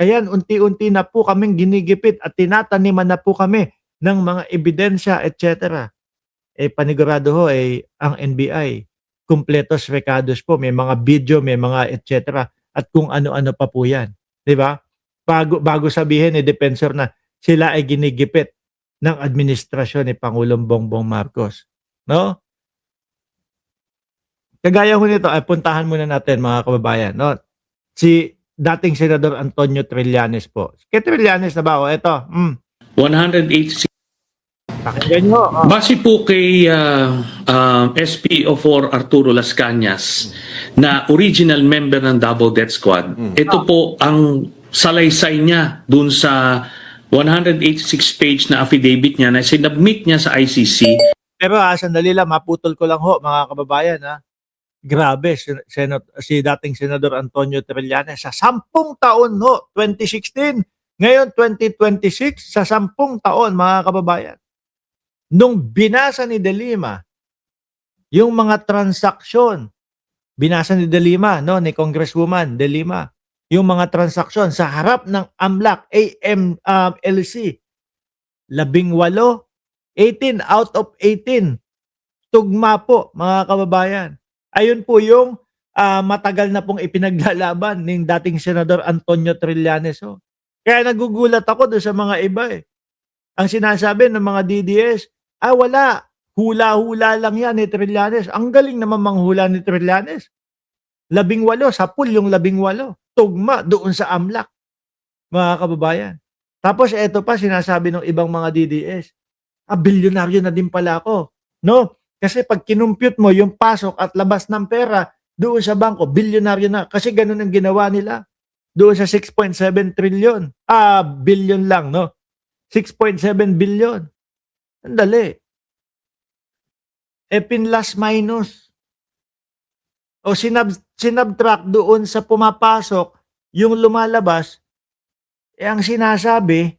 Ayan, unti-unti na po kaming ginigipit at tinataniman na po kami ng mga ebidensya, etc. Panigurado ho, ang NBI, kumpletos recados po, may mga video, may mga etc. At kung ano-ano pa po yan. Di ba? Bago sabihin ni Defensor na sila ay ginigipit ng administrasyon ni Pangulong Bongbong Marcos. No? Kagaya ho nito, puntahan muna natin mga kababayan. No? Si dating Senador Antonio Trillanes po. Kay Trillanes na ba? O, ito. 186. Pakinggan nyo. Base po kay SPO4 Arturo Las Cañas na original member ng Davao Death Squad, ito po ang salaysay niya dun sa 186 page na affidavit niya na sinubmit niya sa ICC. Pero sandali lang, maputol ko lang ho mga kababayan. Grabe, si dating Senador Antonio Trillanes sa 10 taon ho, 2016, ngayon 2026, sa 10 taon mga kababayan. Nung binasa ni De Lima yung mga transaksyon, binasa ni De Lima, no, ni Congresswoman De Lima, yung mga transaksyon sa harap ng AMLAC, AMLC, 18, 18 out of 18, tugma po mga kababayan. Ayun po yung matagal na pong ipinaglalaban ng dating Senador Antonio Trillanes. Oh. Kaya nagugulat ako doon sa mga iba eh. Ang sinasabi ng mga DDS, wala, hula-hula lang yan ni Trillanes. Ang galing naman manghula ni Trillanes. 18, sa pool yung 18. Tugma doon sa AMLAC, mga kababayan. Tapos eto pa sinasabi ng ibang mga DDS, bilyonaryo na din pala ako. No? Kasi pag kinumpute mo yung pasok at labas ng pera doon sa bangko, bilyonaryo na. Kasi ganun ang ginawa nila. Doon sa 6.7 trillion. Billion lang, no? 6.7 billion. Andali. Pinlas minus. O sinabtract doon sa pumapasok, yung lumalabas, ang sinasabi,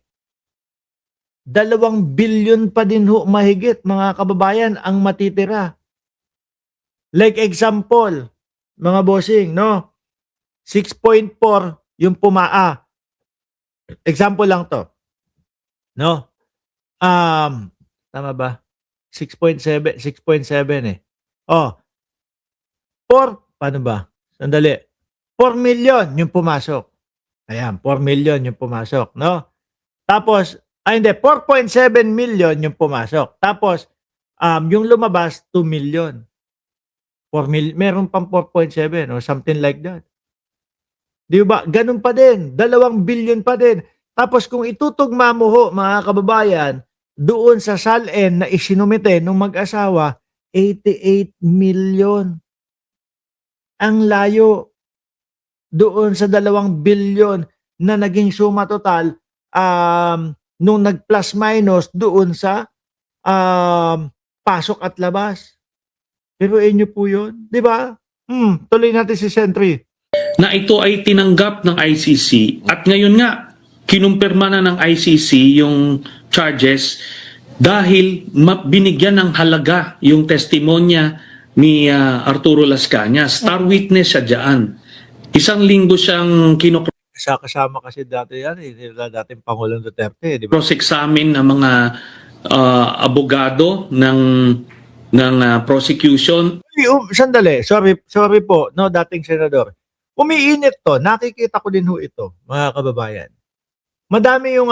2 billion pa din ho mahigit mga kababayan ang matitira. Like example, mga bossing, no? 6.4 yung pumaa. Example lang to. No? Tama ba? 6.7 eh. paano ba? Sandali. 4 million yung pumasok. Ayan, 4 million yung pumasok, no? Tapos, hindi, 4.7 million yung pumasok. Tapos, yung lumabas, 2 million. 4 million, meron pang 4.7 or something like that. Di ba? Ganun pa din. 2 billion pa din. Tapos kung itutugma mo ho, mga kababayan, doon sa SALN na isinumite ng mag-asawa, 88 million. Ang layo doon sa 2 billion na naging suma total nung nag-plus minus doon sa pasok at labas. Pero inyo po yun, di ba? Tuloy natin si Sentry. Na ito ay tinanggap ng ICC at ngayon nga, kinumpirma na ng ICC yung charges dahil binigyan ng halaga yung testimonya ni Arturo Las Cañas. Star witness siya dyan. Isang linggo siyang kasama kasi dati yan, dating Pangulong Duterte, di ba? Cross-examine ng mga abogado ng prosecution. Sandali, sorry po, no, dating senador. Umiinit to, nakikita ko din ho ito, mga kababayan. Madami yung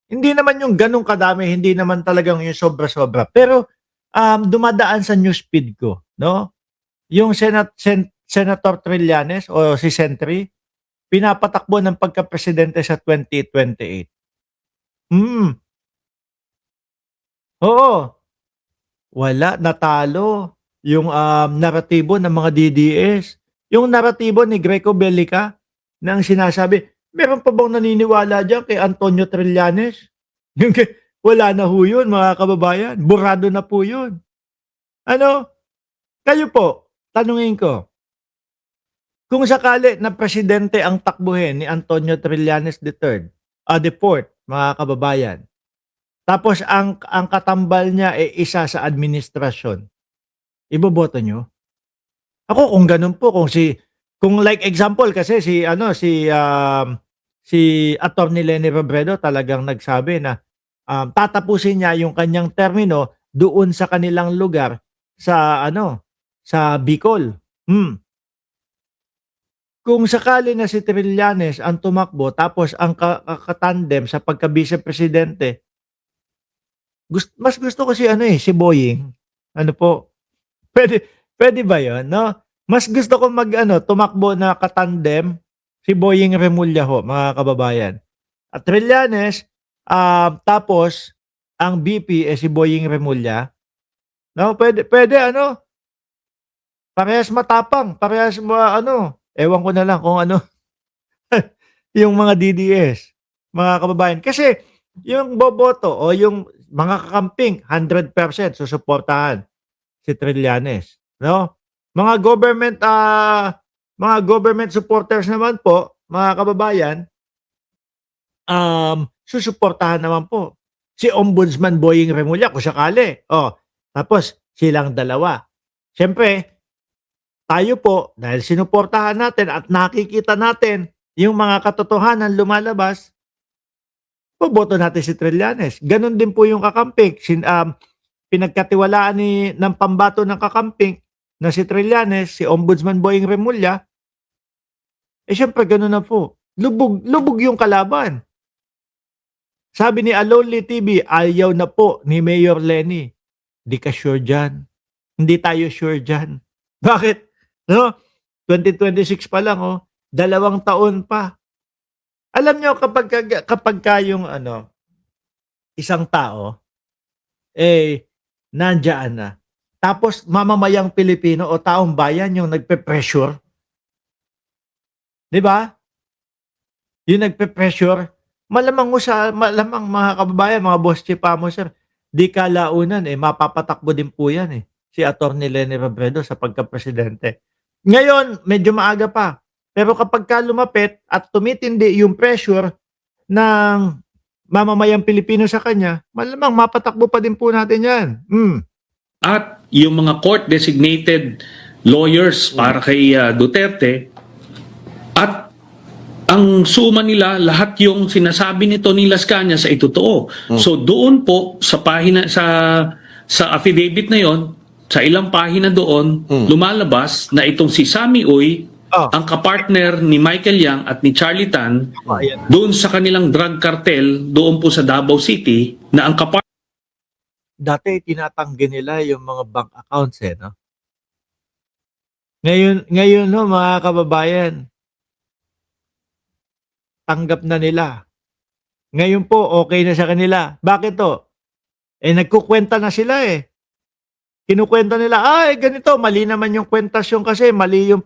hindi naman yung ganong kadami, hindi naman talagang yung sobra-sobra. Pero dumadaan sa newsfeed ko, no? Yung Senator Trillanes o si Sentry, pinapatakbo ng pagka-presidente sa 2028. Oo. Wala, natalo yung naratibo ng mga DDS. Yung naratibo ni Greco Bellica na ang sinasabi, meron pa bang naniniwala dyan kay Antonio Trillanes? Wala na ho yun, mga kababayan. Burado na po yun. Kayo po, tanungin ko, kung sakali na presidente ang takbuhin ni Antonio Trillanes III, the fourth, mga kababayan, tapos ang katambal niya ay isa sa administrasyon, iboboto nyo? Ako kung ganun po, kung like example kasi si si Attorney Leni Robredo talagang nagsabi na tatapusin niya yung kanyang termino doon sa kanilang lugar sa sa Bicol. Kung sakali na si Trillanes ang tumakbo tapos ang katandem sa pagka-vice-presidente, mas gusto ko si si Boying. Ano po? Pwede ba 'yon, no? Mas gusto ko tumakbo na katandem si Boying Remulla ho, mga kababayan. At Trillanes, tapos ang VP si Boying Remulla. No, pwede parehas matapang, parehas ewan ko na lang kung yung mga DDS, mga kababayan. Kasi yung boboto o yung mga kakamping 100% susuportahan si Trillanes, no? Mga government supporters naman po, mga kababayan, susuportahan naman po si Ombudsman Boying Remulla kung sakali. Tapos silang dalawa. Siyempre, tayo po, dahil sinuportahan natin at nakikita natin yung mga katotohanan lumalabas, boboto natin si Trillanes. Ganon din po yung kakamping. Pinagkatiwalaan ng pambato ng kakamping na si Trillanes, si Ombudsman Boying Remulla, siyempre ganon na po. Lubog yung kalaban. Sabi ni Alonly TV, ayaw na po ni Mayor Leni. Di ka sure dyan. Hindi tayo sure dyan. Bakit? No? 2026 pa lang, 2 taon pa. Alam nyo, kapag yung isang tao, nandiyan na. Tapos mamamayang Pilipino o taong bayan yung nagpe-pressure. Di ba? Yung nagpe-pressure, malamang mga kababayan, mga boss chipamo, sir, di kalaunan, mapapatakbo din po yan, si Attorney Leni Robredo sa pagka-presidente. Ngayon, medyo maaga pa. Pero kapag lumapit at tumitindi yung pressure ng mamamayang Pilipino sa kanya, malamang mapatakbo pa din po natin yan. At yung mga court-designated lawyers para kay Duterte, at ang suma nila, lahat yung sinasabi ni Tony Las Cañas ay totoo. So doon po sa pahina, sa affidavit na yon, sa ilang pahina doon, lumalabas na itong si Sammy Uy, ang kapartner ni Michael Yang at ni Charlie Tan, doon sa kanilang drug cartel, doon po sa Davao City, na ang kapartner... Dati tinatanggi nila yung mga bank accounts, no? Ngayon, no, mga kababayan, tanggap na nila. Ngayon po, okay na sa kanila. Bakit to? Nagkukwenta na sila Kinukwenta nila, ganito, mali naman yung kwentasyon kasi, mali yung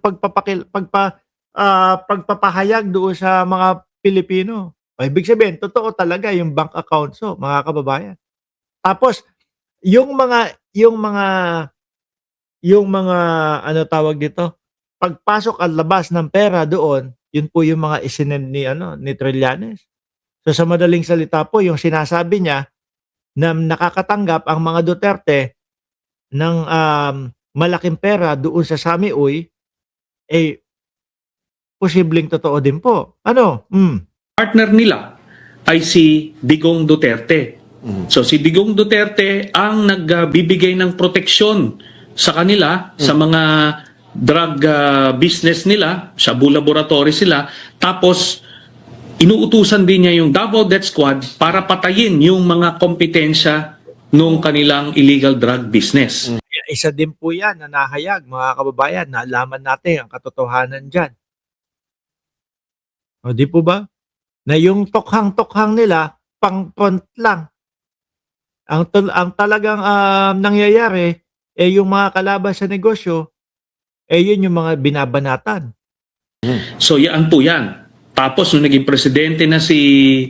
pagpapahayag doon sa mga Pilipino. Ibig sabihin, totoo talaga yung bank accounts, mga kababayan. Tapos, yung mga ano tawag dito, pagpasok at labas ng pera doon, yun po yung mga isinend ni Trillanes. So sa madaling salita po, yung sinasabi niya na nakakatanggap ang mga Duterte ng malaking pera doon sa Sammy Uy, posibleng totoo din po. Partner nila ay si Digong Duterte. So si Digong Duterte ang nagbibigay ng proteksyon sa kanila, sa mga drug business nila, Shabu Laboratory sila, tapos inuutusan din niya yung Davao Death Squad para patayin yung mga kompetensya nung kanilang illegal drug business. Isa din po yan na nahayag, mga kababayan, na alaman natin ang katotohanan dyan. O di po ba? Na yung tokhang-tokhang nila, pang-front lang. Ang talagang nangyayari, yung mga kalaban sa negosyo, yun yung mga binabanatan. So yan po yan. Tapos nung naging presidente na si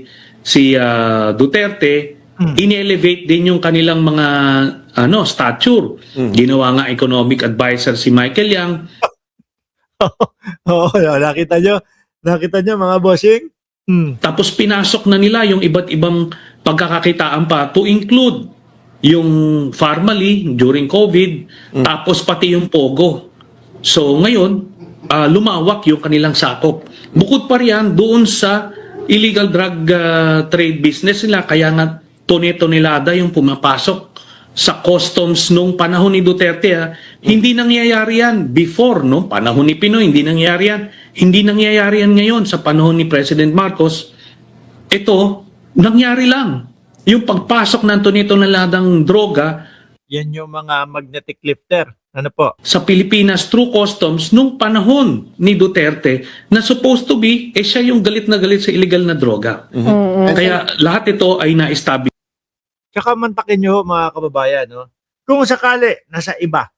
Duterte, in-elevate din yung kanilang mga stature. Ginawa nga economic advisor si Michael Yang. Nakita nyo mga bossing? Tapos pinasok na nila yung iba't ibang pagkakakitaan pa, to include yung Farmally during COVID, tapos pati yung Pogo. So ngayon, lumawak yung kanilang sakop. Bukod pa riyan doon sa illegal drug trade business nila, kaya nga tone-tonelada yung pumapasok sa customs nung panahon ni Duterte. Hindi nangyayari yan before, no? Panahon ni Pinoy, hindi nangyayari yan. Hindi nangyayari yan ngayon sa panahon ni President Marcos. Ito, nangyari lang. Yung pagpasok ng tone-toneladang droga Yan yung mga magnetic lifter. Ano po? sa Pilipinas through customs nung panahon ni Duterte na supposed to be, siya yung galit na galit sa illegal na droga. Kaya lahat ito ay na-establish. Tsaka mantakin nyo mga kababayan, no? Kung sakali nasa iba,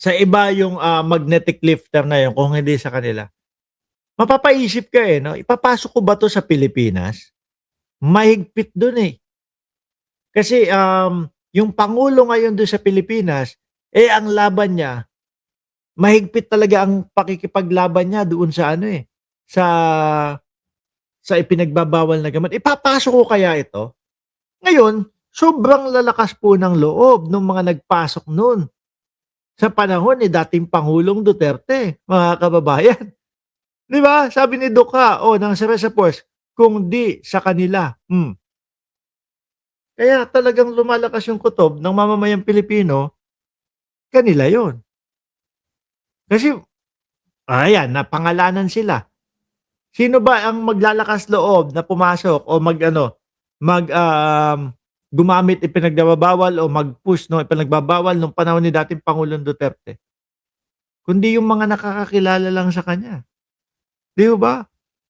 sa iba yung magnetic lifter na yun, kung hindi sa kanila, mapapaisip ka no? Ipapasok ko ba to sa Pilipinas? Mahigpit dun Kasi yung Pangulo ngayon doon sa Pilipinas, ang laban niya, mahigpit talaga ang pakikipaglaban niya doon sa sa ipinagbabawal na gamot. Ipapasok ko kaya ito? Ngayon, sobrang lalakas po ng loob ng mga nagpasok noon sa panahon ni dating Pangulong Duterte, mga kababayan. Di ba? Sabi ni Duca, ng Sarasa Force, kung di sa kanila. Kaya talagang lumalakas yung kutob ng mamamayang Pilipino, kanila yon. Kasi, napangalanan sila. Sino ba ang maglalakas loob na pumasok o gumamit ipinagbabawal o mag-push no ipinagbabawal nung panahon ni dating Pangulong Duterte? Kundi yung mga nakakakilala lang sa kanya. Di ba?